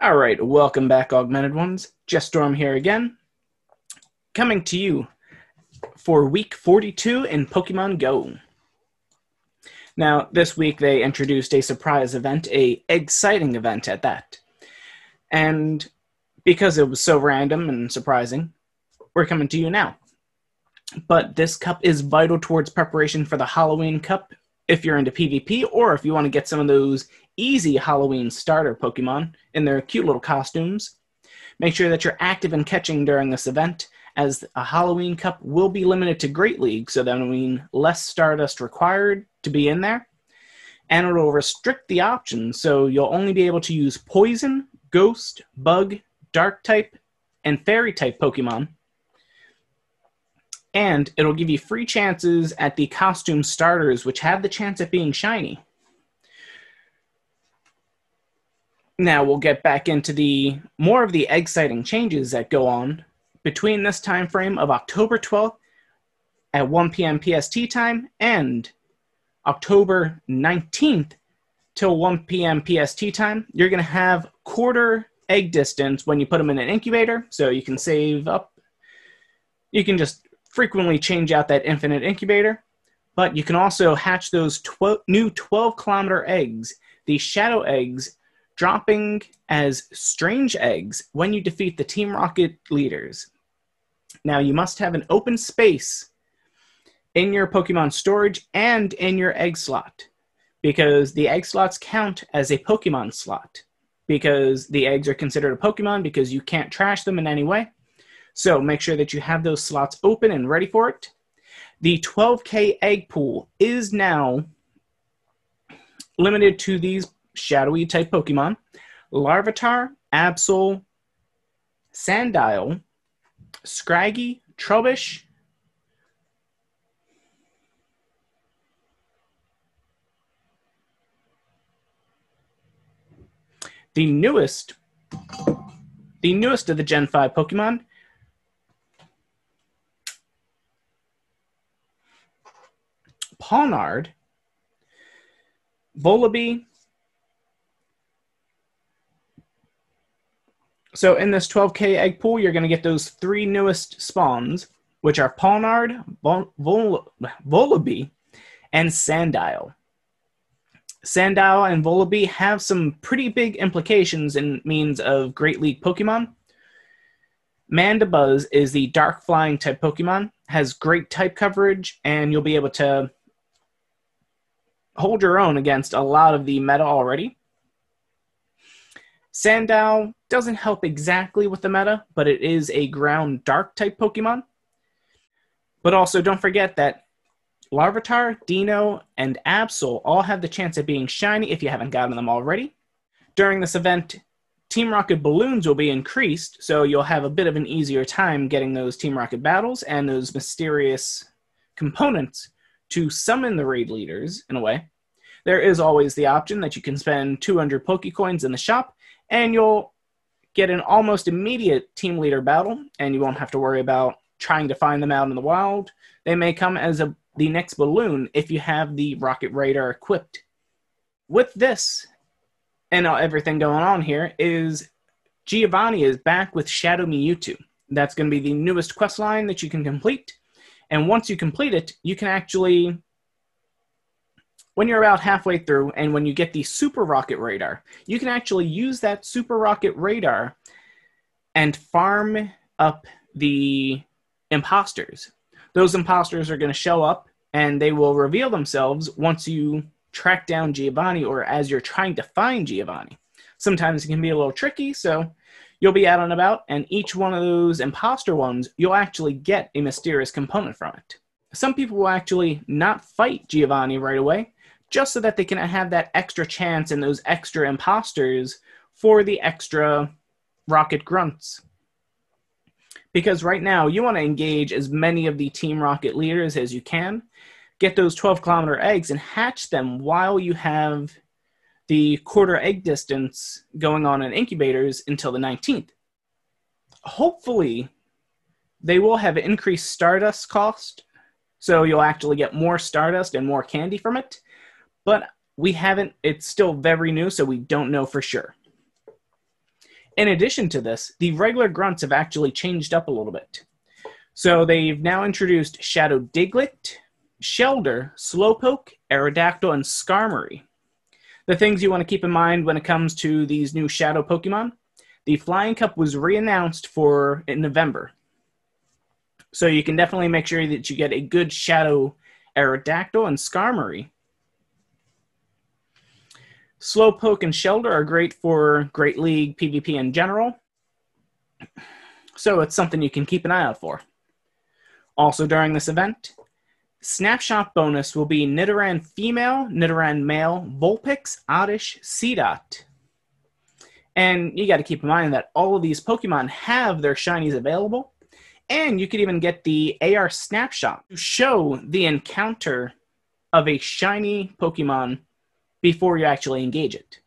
All right, welcome back, Augmented Ones. Storm here again, coming to you for week 42 in Pokemon Go. Now, this week they introduced a surprise event, a exciting event at that. And because it was so random and surprising, we're coming to you now. But this cup is vital towards preparation for the Halloween Cup if you're into PvP, or if you want to get some of those easy Halloween starter Pokemon in their cute little costumes. Make sure that you're active in catching during this event, as a Halloween Cup will be limited to Great League, so that means less Stardust required to be in there. And it'll restrict the options, so you'll only be able to use Poison, Ghost, Bug, Dark-type, and Fairy-type Pokemon. And it'll give you free chances at the costume starters, which have the chance at being shiny. Now we'll get back into more of the exciting changes that go on between this time frame of October 12th at 1 p.m. PST time and October 19th till 1 p.m. PST time. You're going to have quarter egg distance when you put them in an incubator, so you can save up. You can just frequently change out that infinite incubator, but you can also hatch those new 12-kilometer eggs, the shadow eggs, dropping as strange eggs when you defeat the Team Rocket leaders. Now, you must have an open space in your Pokemon storage and in your egg slot, because the egg slots count as a Pokemon slot, because the eggs are considered a Pokemon because you can't trash them in any way. So make sure that you have those slots open and ready for it. The 12K egg pool is now limited to these shadowy type Pokemon: Larvitar, Absol, Sandow, Scraggy, Trubbish, the newest of the Gen 5 Pokemon, Pawniard, Vullaby. So in this 12K egg pool, you're going to get those three newest spawns, which are Pawniard, Vullaby, and Sandow. Sandow and Vullaby have some pretty big implications in means of Great League Pokemon. Mandibuzz is the dark flying type Pokemon, has great type coverage, and you'll be able to hold your own against a lot of the meta already. Sandow doesn't help exactly with the meta, but it is a ground dark type Pokemon. But also don't forget that Larvitar, Dino, and Absol all have the chance of being shiny if you haven't gotten them already. During this event, Team Rocket balloons will be increased, so you'll have a bit of an easier time getting those Team Rocket battles and those mysterious components to summon the raid leaders, in a way. There is always the option that you can spend 200 Pokecoins in the shop, and you'll get an almost immediate team leader battle, and you won't have to worry about trying to find them out in the wild. They may come as the next balloon if you have the Rocket Radar equipped. With this, and everything going on here, is Giovanni is back with Shadow Mewtwo. That's going to be the newest quest line that you can complete. And once you complete it, you can actually, when you're about halfway through and when you get the Super Rocket Radar, you can actually use that Super Rocket Radar and farm up the imposters. Those imposters are going to show up and they will reveal themselves once you track down Giovanni, or as you're trying to find Giovanni. Sometimes it can be a little tricky, so you'll be out and about, and each one of those imposter ones, you'll actually get a mysterious component from it. Some people will actually not fight Giovanni right away, just so that they can have that extra chance and those extra imposters for the extra Rocket Grunts. Because right now, you want to engage as many of the Team Rocket leaders as you can, get those 12-kilometer eggs, and hatch them while you have the quarter egg distance going on in incubators until the 19th. Hopefully, they will have increased Stardust cost, so you'll actually get more Stardust and more candy from it, but it's still very new, so we don't know for sure. In addition to this, the regular grunts have actually changed up a little bit. So they've now introduced Shadow Diglett, Shelder, Slowpoke, Aerodactyl, and Skarmory. The things you want to keep in mind when it comes to these new Shadow Pokemon: the Flying Cup was re-announced in November. So you can definitely make sure that you get a good Shadow Aerodactyl and Skarmory. Slowpoke and Shelder are great for Great League PvP in general, so it's something you can keep an eye out for. Also during this event, Snapshot bonus will be Nidoran Female, Nidoran Male, Vulpix, Oddish, Seedot. And you got to keep in mind that all of these Pokemon have their shinies available, and you could even get the AR Snapshot to show the encounter of a shiny Pokemon before you actually engage it.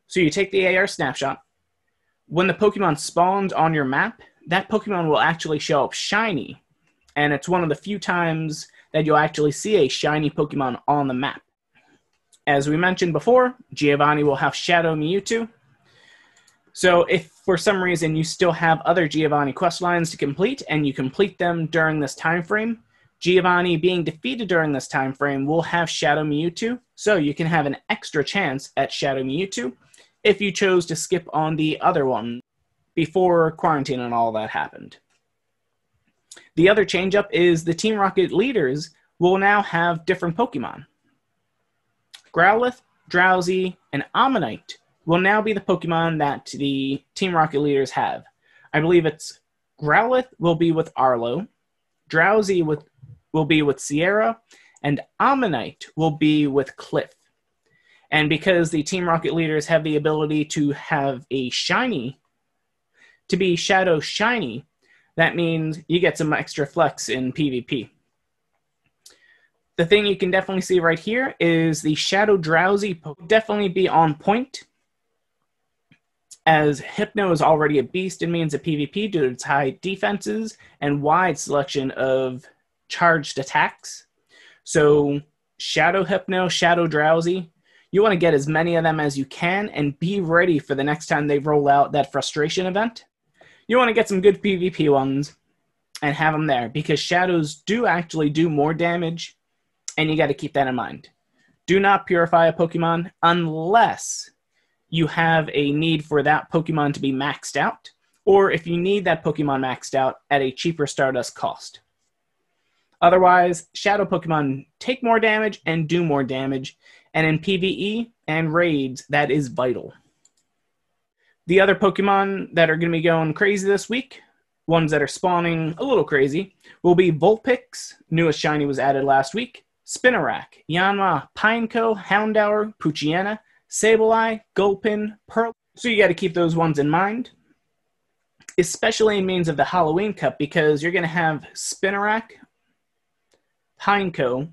So you take the AR Snapshot. When the Pokemon spawns on your map, that Pokemon will actually show up shiny, and it's one of the few times that you'll actually see a shiny Pokemon on the map. As we mentioned before, Giovanni will have Shadow Mewtwo. So if for some reason you still have other Giovanni quest lines to complete, and you complete them during this time frame, Giovanni being defeated during this time frame will have Shadow Mewtwo, so you can have an extra chance at Shadow Mewtwo if you chose to skip on the other one before quarantine and all that happened. The other change-up is the Team Rocket leaders will now have different Pokemon. Growlithe, Drowsy, and Ammonite will now be the Pokemon that the Team Rocket leaders have. I believe it's Growlithe will be with Arlo, Drowsy will be with Sierra, and Ammonite will be with Cliff. And because the Team Rocket leaders have the ability to have a shiny, to be Shadow Shiny, that means you get some extra flex in PvP. The thing you can definitely see right here is the Shadow Drowsy will definitely be on point, as Hypno is already a beast in means of PvP due to its high defenses and wide selection of charged attacks. So Shadow Hypno, Shadow Drowsy, you want to get as many of them as you can and be ready for the next time they roll out that frustration event. You want to get some good PvP ones and have them there, because Shadows do actually do more damage, and you got to keep that in mind. Do not purify a Pokemon unless you have a need for that Pokemon to be maxed out, or if you need that Pokemon maxed out at a cheaper Stardust cost. Otherwise, Shadow Pokemon take more damage and do more damage, and in PvE and raids, that is vital. The other Pokemon that are going to be going crazy this week, ones that are spawning a little crazy, will be Vulpix, newest shiny was added last week, Spinarak, Yanma, Pineco, Houndour, Poochyena, Sableye, Gulpin, Pearl. So you got to keep those ones in mind, especially in means of the Halloween Cup, because you're going to have Spinarak, Pineco,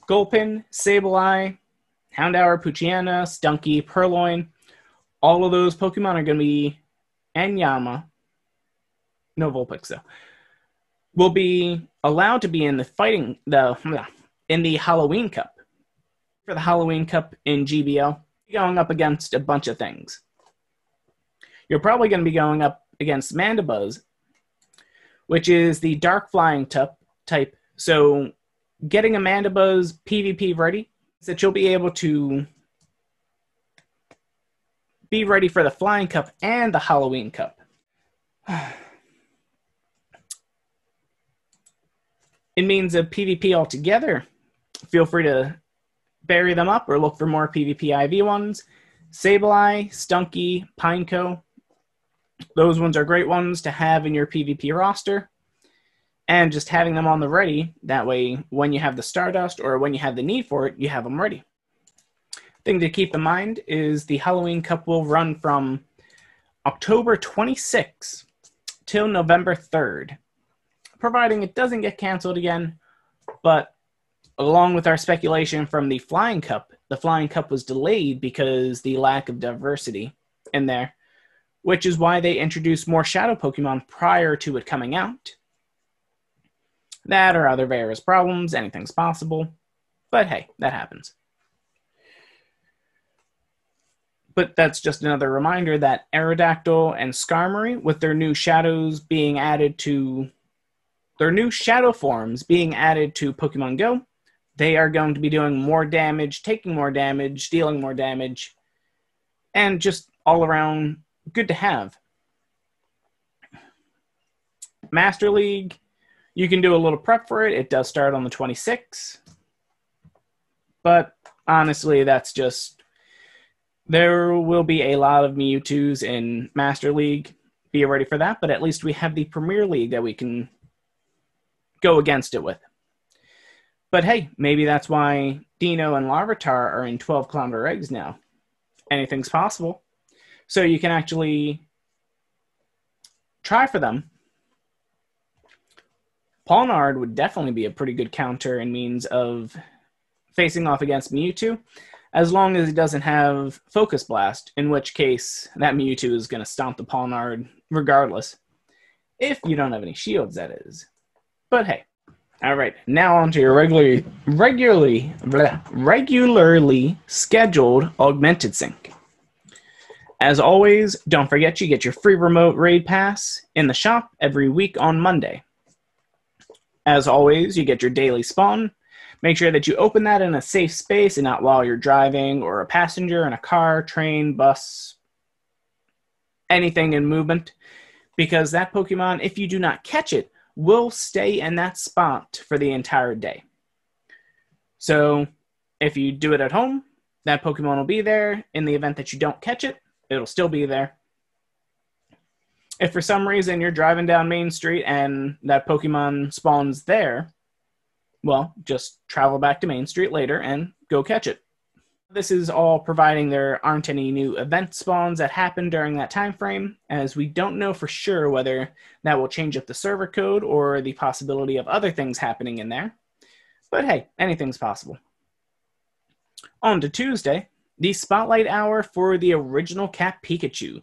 Gulpin, Sableye, Houndour, Poochyena, Stunky, Purloin. All of those Pokemon are going to be, and Yanma, no Vulpix though, will be allowed to be in in the Halloween Cup. For the Halloween Cup in GBL, you're going up against a bunch of things. You're probably going to be going up against Mandibuzz, which is the Dark Flying type. So getting a Mandibuzz PvP ready, so that you'll be able to be ready for the Flying Cup and the Halloween Cup. In means of PvP altogether, feel free to bury them up or look for more PvP IV ones. Sableye, Stunky, Pineco, those ones are great ones to have in your PvP roster. And just having them on the ready, that way when you have the Stardust or when you have the need for it, you have them ready. Thing to keep in mind is the Halloween Cup will run from October 26th till November 3rd, providing it doesn't get canceled again. But along with our speculation from the Flying Cup was delayed because the lack of diversity in there, which is why they introduced more Shadow Pokemon prior to it coming out. That or other various problems, anything's possible. But hey, that happens. But that's just another reminder that Aerodactyl and Skarmory, with their new shadows being added to their new shadow forms being added to Pokemon Go, they are going to be doing more damage, taking more damage, dealing more damage, and just all around good to have. Master League, you can do a little prep for it. It does start on the 26th. But honestly, that's just... There will be a lot of Mewtwo's in Master League. Be ready for that, but at least we have the Premier League that we can go against it with. But hey, maybe that's why Dino and Larvitar are in 12-kilometer eggs now. Anything's possible. So you can actually try for them. Pawniard would definitely be a pretty good counter in means of facing off against Mewtwo, as long as he doesn't have Focus Blast, in which case that Mewtwo is going to stomp the Pawniard regardless. If you don't have any shields, that is. But hey. Alright, now on to your regularly scheduled Augmented Sync. As always, don't forget you get your free remote raid pass in the shop every week on Monday. As always, you get your daily spawn. Make sure that you open that in a safe space and not while you're driving or a passenger in a car, train, bus, anything in movement. Because that Pokemon, if you do not catch it, will stay in that spot for the entire day. So if you do it at home, that Pokemon will be there. In the event that you don't catch it, it'll still be there. If for some reason you're driving down Main Street and that Pokemon spawns there, well, just travel back to Main Street later and go catch it. This is all providing there aren't any new event spawns that happen during that time frame, as we don't know for sure whether that will change up the server code or the possibility of other things happening in there. But hey, anything's possible. On to Tuesday, the Spotlight Hour for the original Cat Pikachu.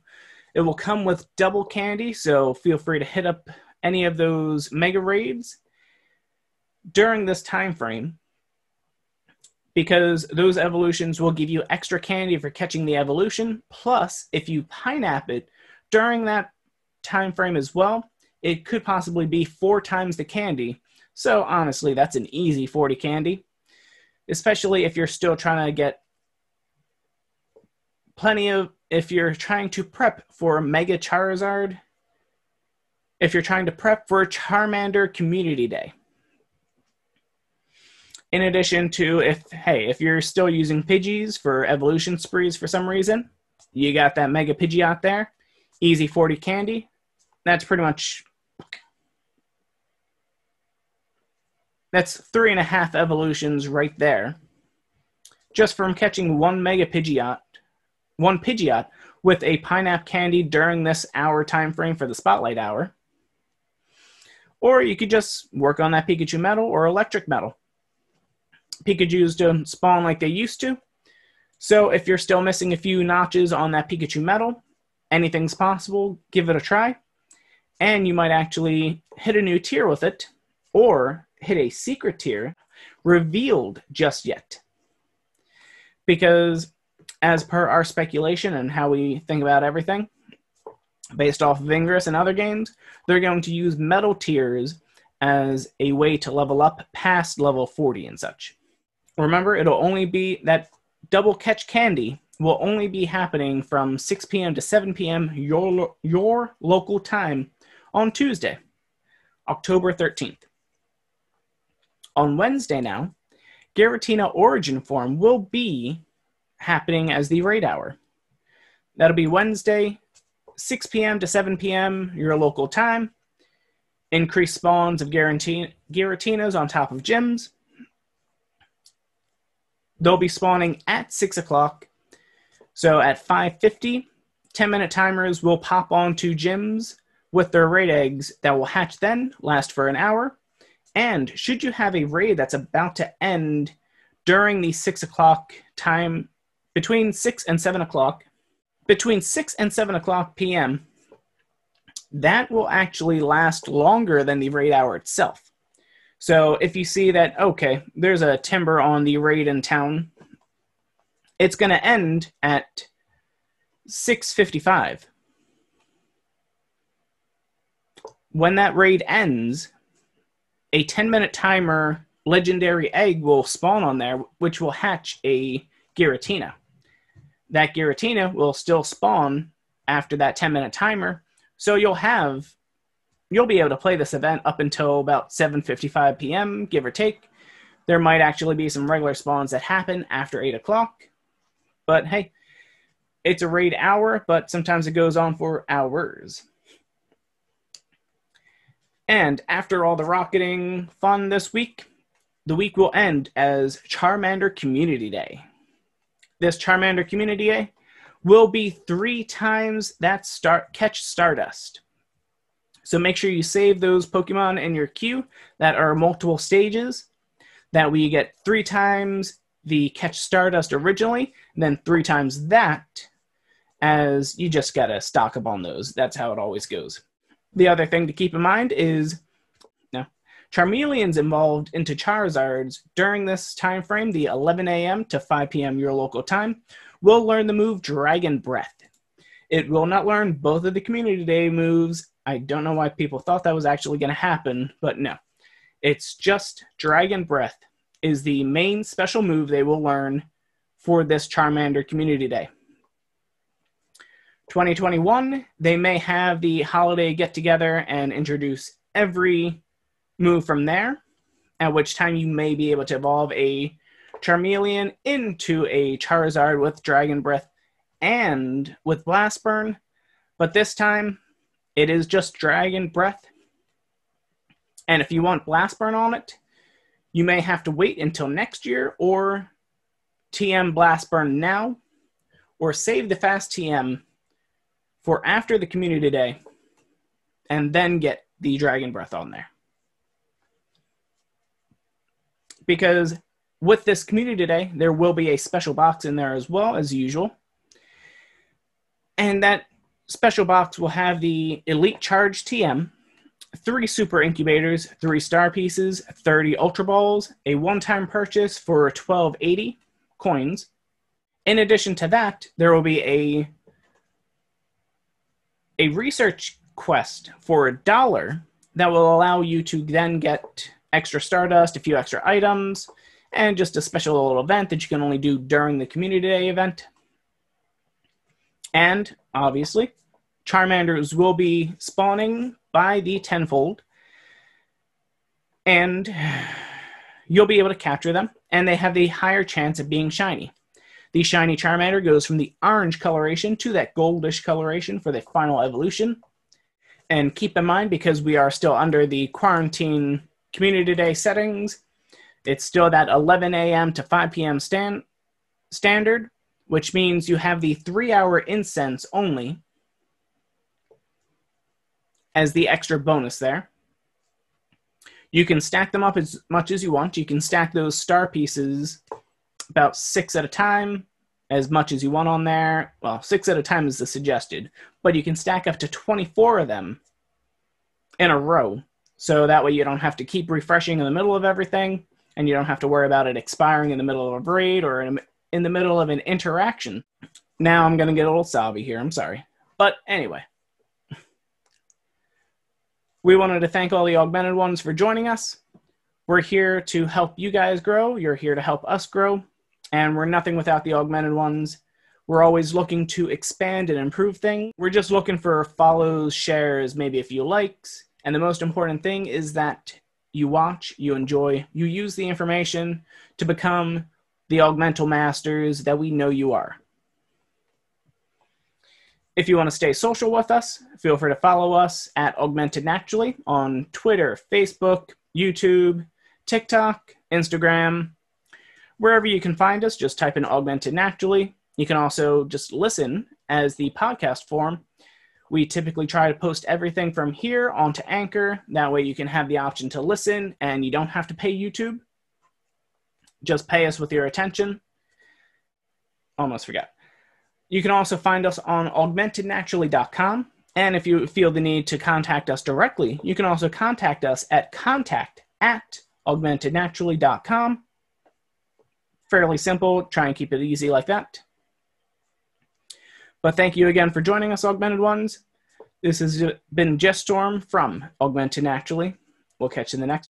It will come with double candy, so feel free to hit up any of those mega raids during this time frame, because those evolutions will give you extra candy for catching the evolution. Plus, if you pineapple it during that time frame as well, it could possibly be 4 times the candy. So honestly, that's an easy 40 candy, especially if you're still trying to get if you're trying to prep for Mega Charizard, if you're trying to prep for Charmander Community Day. In addition to, if you're still using Pidgeys for evolution sprees for some reason, you got that Mega Pidgey out there, easy 40 candy. That's pretty much, that's 3.5 evolutions right there, just from catching one Pidgeot with a pineapple candy during this hour time frame for the Spotlight Hour. Or you could just work on that Pikachu Metal or Electric Metal. Pikachus don't spawn like they used to. So if you're still missing a few notches on that Pikachu Metal, anything's possible. Give it a try. And you might actually hit a new tier with it, or hit a secret tier revealed just yet. Because as per our speculation and how we think about everything, based off of Ingress and other games, they're going to use metal tiers as a way to level up past level 40 and such. Remember, it'll only be that double catch candy will only be happening from 6 p.m. to 7 p.m. your local time on Tuesday, October 13th. On Wednesday now, Giratina Origin Form will be happening as the raid hour. That'll be Wednesday, 6 p.m. to 7 p.m. your local time. Increased spawns of Giratinas on top of gyms. They'll be spawning at 6 o'clock. So at 5:50, 10-minute timers will pop onto gyms with their raid eggs that will hatch then, last for an hour. And should you have a raid that's about to end during the 6 o'clock time, between 6 and 7 o'clock p.m., that will actually last longer than the raid hour itself. So if you see that, okay, there's a timber on the raid in town, it's going to end at 6:55. When that raid ends, a 10-minute timer legendary egg will spawn on there, which will hatch a Giratina. That Giratina will still spawn after that 10-minute timer, so you'll be able to play this event up until about 7:55 p.m., give or take. There might actually be some regular spawns that happen after 8 o'clock, but hey, it's a raid hour, but sometimes it goes on for hours. And after all the rocketing fun this week, the week will end as Charmander Community Day. This Charmander Community Day will be 3 times that catch Stardust. So make sure you save those Pokemon in your queue that are multiple stages. That way you get 3 times the catch Stardust originally, and then 3 times that, as you just gotta stock up on those. That's how it always goes. The other thing to keep in mind is Charmeleons evolved into Charizards during this time frame, the 11 a.m. to 5 p.m. your local time, will learn the move Dragon Breath. It will not learn both of the Community Day moves. I don't know why people thought that was actually going to happen, but no. It's just Dragon Breath is the main special move they will learn for this Charmander Community Day. 2021, they may have the holiday get-together and introduce every move from there, at which time you may be able to evolve a Charmeleon into a Charizard with Dragon Breath and with Blast Burn, but this time it is just Dragon Breath. And if you want Blast Burn on it, you may have to wait until next year, or TM Blast Burn now, or save the fast TM for after the Community Day, and then get the Dragon Breath on there. Because with this Community Day, there will be a special box in there as well, as usual. And that special box will have the Elite Charge TM, 3 Super Incubators, 3 Star Pieces, 30 Ultra Balls, a one-time purchase for 1280 coins. In addition to that, there will be a research quest for $1 that will allow you to then get extra Stardust, a few extra items, and just a special little event that you can only do during the Community Day event. And, obviously, Charmanders will be spawning by the tenfold, and you'll be able to capture them, and they have the higher chance of being shiny. The shiny Charmander goes from the orange coloration to that goldish coloration for the final evolution. And keep in mind, because we are still under the quarantine Community Day settings, it's still that 11 a.m. to 5 p.m. standard, which means you have the 3-hour incense only as the extra bonus there. You can stack them up as much as you want. You can stack those star pieces about 6 at a time, as much as you want on there. Well, 6 at a time is the suggested, but you can stack up to 24 of them in a row. So that way you don't have to keep refreshing in the middle of everything, and you don't have to worry about it expiring in the middle of a raid or in the middle of an interaction. Now I'm going to get a little sobby here, I'm sorry. But anyway. We wanted to thank all the Augmented Ones for joining us. We're here to help you guys grow. You're here to help us grow. And we're nothing without the Augmented Ones. We're always looking to expand and improve things. We're just looking for follows, shares, maybe a few likes. And the most important thing is that you watch, you enjoy, you use the information to become the Augmental Masters that we know you are. If you want to stay social with us, feel free to follow us at Augmented Naturally on Twitter, Facebook, YouTube, TikTok, Instagram. Wherever you can find us, just type in Augmented Naturally. You can also just listen as the podcast form. We typically try to post everything from here onto Anchor. That way you can have the option to listen and you don't have to pay YouTube. Just pay us with your attention. Almost forgot. You can also find us on augmentednaturally.com. And if you feel the need to contact us directly, you can also contact us at contact@augmentednaturally.com. Fairly simple. Try and keep it easy like that. But thank you again for joining us, Augmented Ones. This has been Jess Storm from Augmentin, actually. We'll catch you in the next